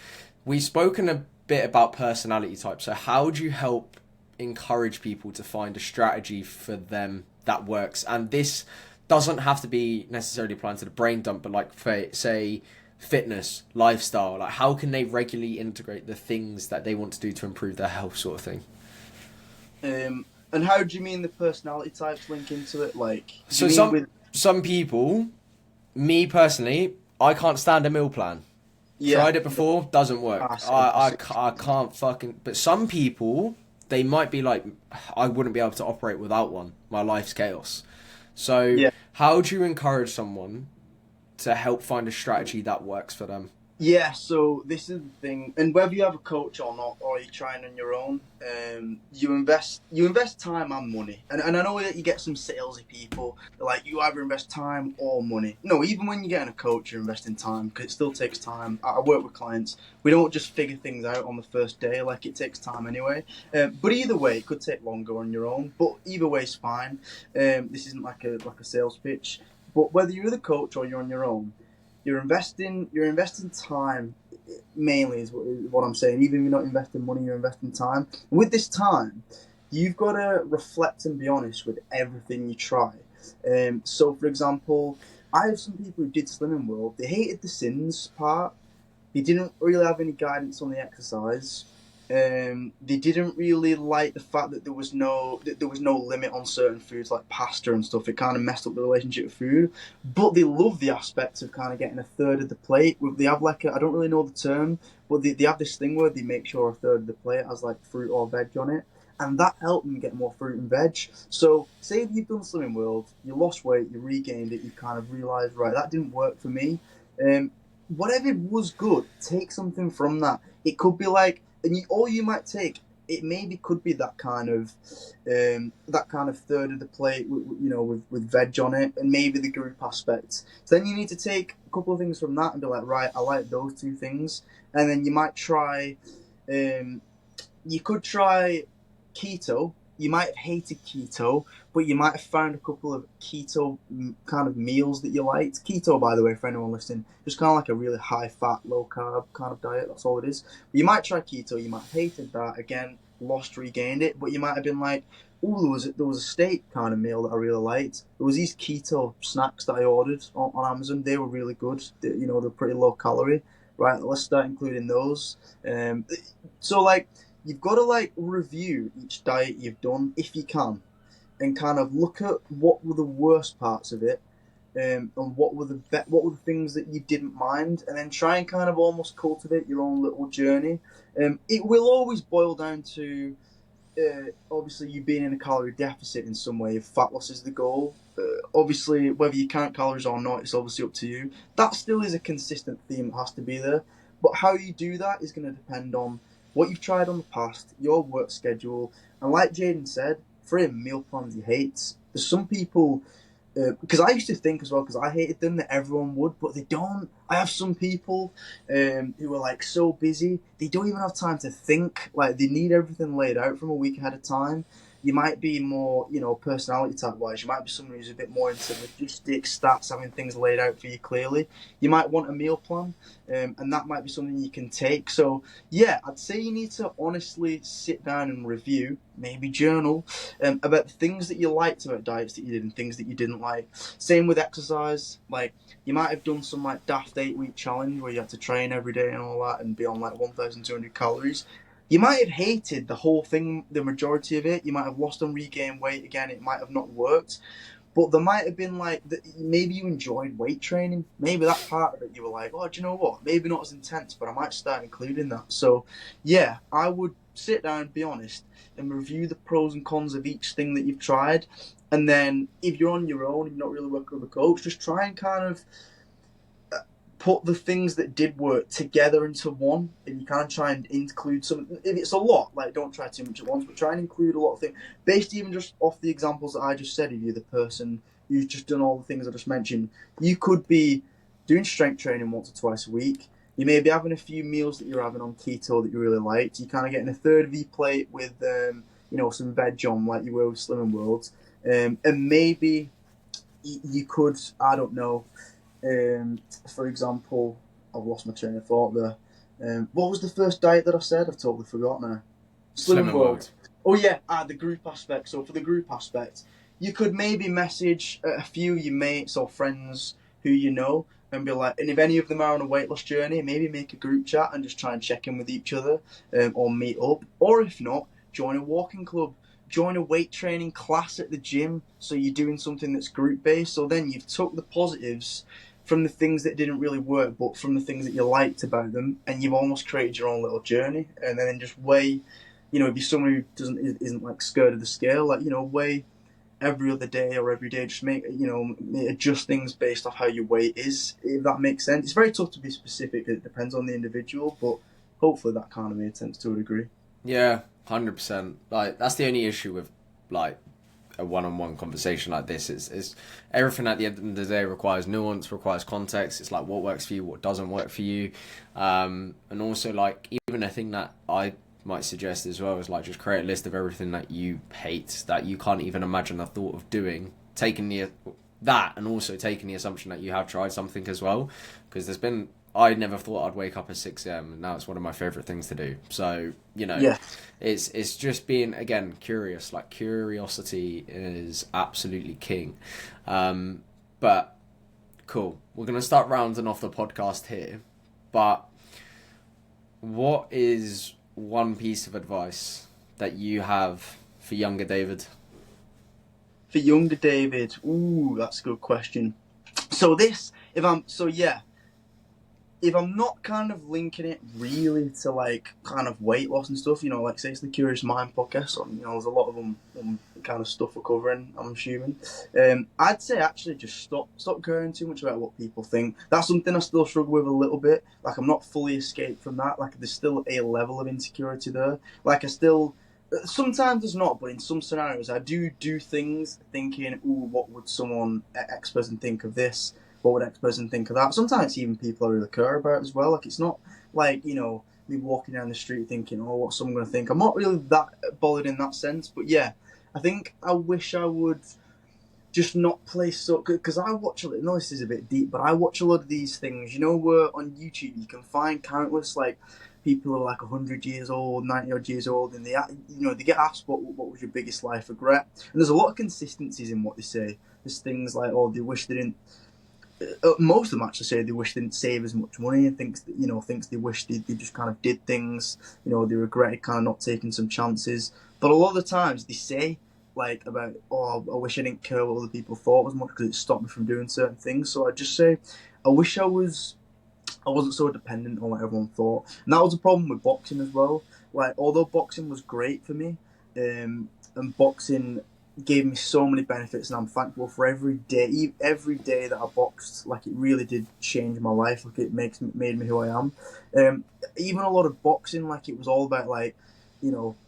we've spoken a bit about personality types. So how do you help encourage people to find a strategy for them that works? And this doesn't have to be necessarily applying to the brain dump, but like for, say, fitness, lifestyle, like how can they regularly integrate the things that they want to do to improve their health, sort of thing? And how do you mean the personality types link into it? Like, so some people, me personally, I can't stand a meal plan. Tried it before, doesn't work. I can't fucking. But some people, they might be like, I wouldn't be able to operate without one. My life's chaos. So how do you encourage someone to help find a strategy that works for them? Yeah, so this is the thing, and whether you have a coach or not, or you're trying on your own, you invest time and money. And I know that you get some salesy people, they're like, you either invest time or money. No, even when you're getting a coach, you're investing time, because it still takes time. I work with clients, we don't just figure things out on the first day, like it takes time anyway. But either way, it could take longer on your own, but either way is fine. This isn't like a sales pitch, but whether you're the coach or you're on your own, you're investing time, mainly is what I'm saying. Even if you're not investing money, you're investing time. And with this time, you've got to reflect and be honest with everything you try. So, for example, I have some people who did Slimming World. They hated the sins part. They didn't really have any guidance on the exercise. They didn't really like the fact that there was no limit on certain foods like pasta and stuff. It kind of messed up the relationship with food, but they love the aspect of kind of getting a third of the plate. They have like I don't really know the term, but they have this thing where they make sure a third of the plate has like fruit or veg on it, and that helped them get more fruit and veg. So say if you've done Slimming World, you lost weight, you regained it, you kind of realised, right, that didn't work for me. Whatever was good, take something from that. It could be like, all you might take it maybe could be that kind of third of the plate, with veg on it, and maybe the group aspect. So then you need to take a couple of things from that and be like, right, I like those two things, and then you might try. You could try keto. You might have hated keto, but you might have found a couple of keto kind of meals that you liked. Keto, by the way, for anyone listening, just kind of like a really high fat, low carb kind of diet. That's all it is. But you might try keto. You might have hated that. Again, lost, regained it. But you might have been like, oh, there was a steak kind of meal that I really liked. There was these keto snacks that I ordered on Amazon. They were really good. They're pretty low calorie. Right, let's start including those. So like, you've got to like review each diet you've done if you can, and kind of look at what were the worst parts of it, and what were the things that you didn't mind, and then try and kind of almost cultivate your own little journey. It will always boil down to obviously you being in a calorie deficit in some way. If fat loss is the goal, obviously whether you count calories or not, it's obviously up to you. That still is a consistent theme that has to be there, but how you do that is going to depend on what you've tried on the past, your work schedule, and like Jaden said, for him, meal plans he hates. There's some people, because I used to think as well, because I hated them, that everyone would, but they don't. I have some people who are like so busy, they don't even have time to think. Like, they need everything laid out from a week ahead of time. You might be more, personality type wise. You might be someone who's a bit more into logistics, stats, having things laid out for you clearly. You might want a meal plan, and that might be something you can take. So, yeah, I'd say you need to honestly sit down and review, maybe journal, about the things that you liked about diets that you did and things that you didn't like. Same with exercise. Like, you might have done some like daft 8-week challenge where you had to train every day and all that and be on like 1,200 calories. You might have hated the whole thing, the majority of it. You might have lost and regained weight. Again, it might have not worked. But there might have been like, maybe you enjoyed weight training. Maybe that part of it, you were like, oh, do you know what? Maybe not as intense, but I might start including that. So, yeah, I would sit down, be honest, and review the pros and cons of each thing that you've tried. And then if you're on your own and you're not really working with a coach, just try and kind of put the things that did work together into one, and you can try and include some. If it's a lot, like, don't try too much at once, but try and include a lot of things based even just off the examples that I just said of you, the person who's just done all the things I just mentioned. You could be doing strength training once or twice a week. You may be having a few meals that you're having on keto that you really liked. You're kind of getting a third of your plate with some veg on, like you were with Slimming Worlds, and maybe you could, I don't know, for example, I've lost my train of thought there. What was the first diet that I said? I've totally forgotten now. Slimming World. Oh yeah, the group aspect. So for the group aspect, you could maybe message a few of your mates or friends who you know and be like, and if any of them are on a weight loss journey, maybe make a group chat and just try and check in with each other, or meet up. Or if not, join a walking club. Join a weight training class at the gym, so you're doing something that's group based. So then you've took the positives from the things that didn't really work, but from the things that you liked about them, and you've almost created your own little journey. And then just weigh, if you're someone who isn't like scared of the scale, like, weigh every other day or every day, just adjust things based off how your weight is, if that makes sense. It's very tough to be specific, it depends on the individual, but hopefully that kind of made sense to a degree. Yeah, 100%. Like, that's the only issue with like a one-on-one conversation like this. Is everything at the end of the day requires nuance, requires context. It's like what works for you, what doesn't work for you, and also like even a thing that I might suggest as well is like just create a list of everything that you hate, that you can't even imagine the thought of doing. And also taking the assumption that you have tried something as well, because I never thought I'd wake up at 6 a.m. and now it's one of my favourite things to do. So, Yeah. it's just being, again, curious. Like, curiosity is absolutely king. But, cool. We're going to start rounding off the podcast here. But what is one piece of advice that you have for younger David? For younger David, ooh, that's a good question. If if I'm not kind of linking it really to like kind of weight loss and stuff, like say it's the Curious Mind podcast, so, there's a lot of them kind of stuff we're covering, I'm assuming. I'd say actually just stop caring too much about what people think. That's something I still struggle with a little bit. Like I'm not fully escaped from that. Like there's still a level of insecurity there. Like I still, sometimes there's not, but in some scenarios I do things thinking, ooh, what would someone X person think of this? What would X person think of that? Sometimes even people I really care about as well. Like it's not like, me walking down the street thinking, oh, what's someone going to think? I'm not really that bothered in that sense. But yeah, I think I wish I would just not play so, because I watch, I know this is a bit deep, but I watch a lot of these things, where on YouTube you can find countless like people who are like 100 years old, 90 odd years old, and they get asked what was your biggest life regret, and there's a lot of consistencies in what they say. There's things like, oh, they wish they didn't. Most of them actually say they wish they didn't save as much money, and thinks they wish they just kind of did things. They regretted kind of not taking some chances. But a lot of the times they say like about, oh, I wish I didn't care what other people thought as much because it stopped me from doing certain things. So I just say, I wish I wasn't so dependent on what everyone thought. And that was a problem with boxing as well. Like although boxing was great for me, and boxing gave me so many benefits, and I'm thankful for every day that I boxed. Like it really did change my life. Like it made me who I am. Even a lot of boxing, like it was all about like,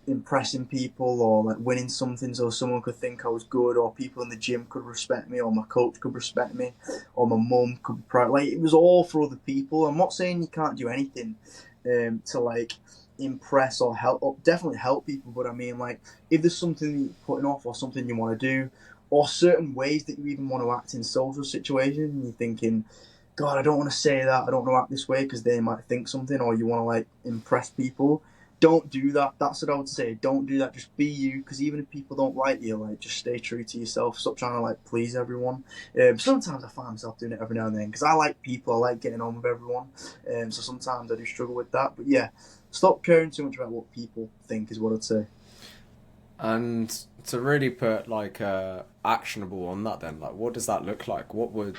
impressing people or like winning something so someone could think I was good, or people in the gym could respect me, or my coach could respect me, or my mum could be proud. Like it was all for other people. I'm not saying you can't do anything to like impress or help, or definitely help people, but I mean like if there's something that you're putting off or something you want to do, or certain ways that you even want to act in social situations and you're thinking, God, I don't want to say that, I don't want to act this way because they might think something, or you want to like impress people, don't do that. That's what I would say. Don't do that. Just be you, because even if people don't like you, like just stay true to yourself. Stop trying to like please everyone. Sometimes I find myself doing it every now and then because I like people. I like getting on with everyone. So sometimes I do struggle with that. But yeah, stop caring too much about what people think is what I'd say. And to really put like actionable on that, then like what does that look like? What would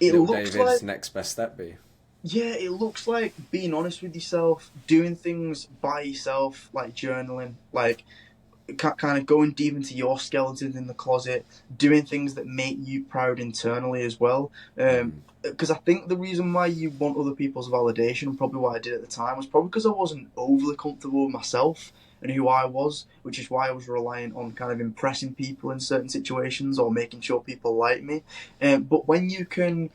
little David's next best step be? Yeah, it looks like being honest with yourself, doing things by yourself, like journaling, like kind of going deep into your skeletons in the closet, doing things that make you proud internally as well. Because I think the reason why you want other people's validation, and probably what I did at the time, was probably because I wasn't overly comfortable with myself and who I was, which is why I was reliant on kind of impressing people in certain situations or making sure people like me. But when you can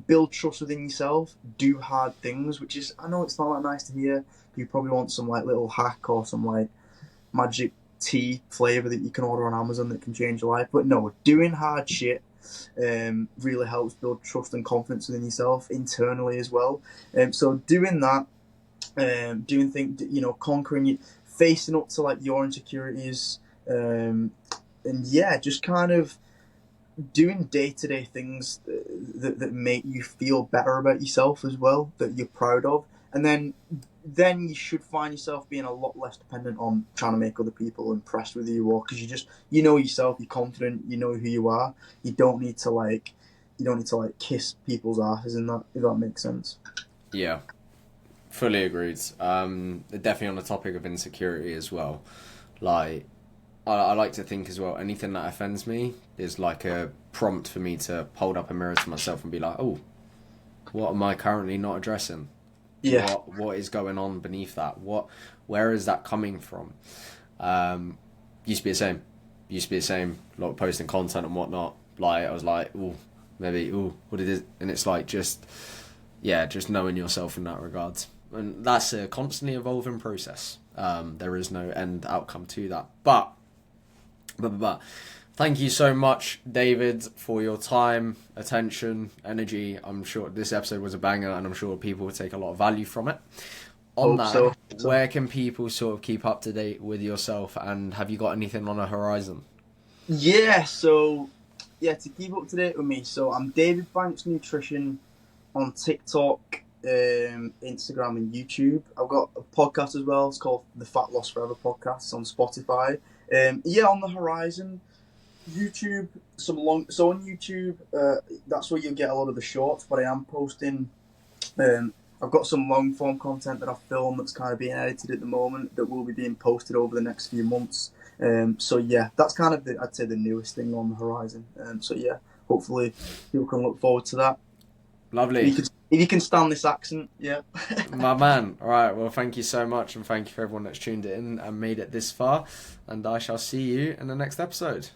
build trust within yourself, do hard things, which is, I know it's not that nice to hear. You probably want some like little hack or some like magic tea flavor that you can order on Amazon that can change your life. But no, doing hard shit really helps build trust and confidence within yourself internally as well. So doing that, doing things, conquering it, facing up to like your insecurities, and yeah, just kind of doing day-to-day things that make you feel better about yourself as well, that you're proud of, and then you should find yourself being a lot less dependent on trying to make other people impressed with who you are, because you know yourself, you're confident, you know who you are. You don't need to kiss people's asses in that, if that makes sense. Yeah, fully agreed. Definitely on the topic of insecurity as well. Like, I like to think as well, anything that offends me is like a prompt for me to hold up a mirror to myself and be like, oh, what am I currently not addressing? Yeah. What is going on beneath that? Where is that coming from? Used to be the same. Like posting content and whatnot. Like I was like, what it is, and it's like just knowing yourself in that regard, and that's a constantly evolving process. There is no end outcome to that, but thank you so much, David, for your time, attention, energy. I'm sure this episode was a banger, and I'm sure people will take a lot of value from it. On that, where can people sort of keep up to date with yourself, and have you got anything on the horizon? Yeah, so to keep up to date with me, so I'm David Banks Nutrition on TikTok, Instagram, and YouTube. I've got a podcast as well. It's called the Fat Loss Forever podcast on Spotify. On the horizon, YouTube, so on YouTube, that's where you'll get a lot of the shorts, but I am posting I've got some long form content that I've filmed that's kind of being edited at the moment that will be being posted over the next few months. So yeah, that's kind of I'd say the newest thing on the horizon. So yeah, hopefully people can look forward to that. Lovely. If you can stand this accent, yeah. My man. All right. Well, thank you so much, and thank you for everyone that's tuned in and made it this far. And I shall see you in the next episode.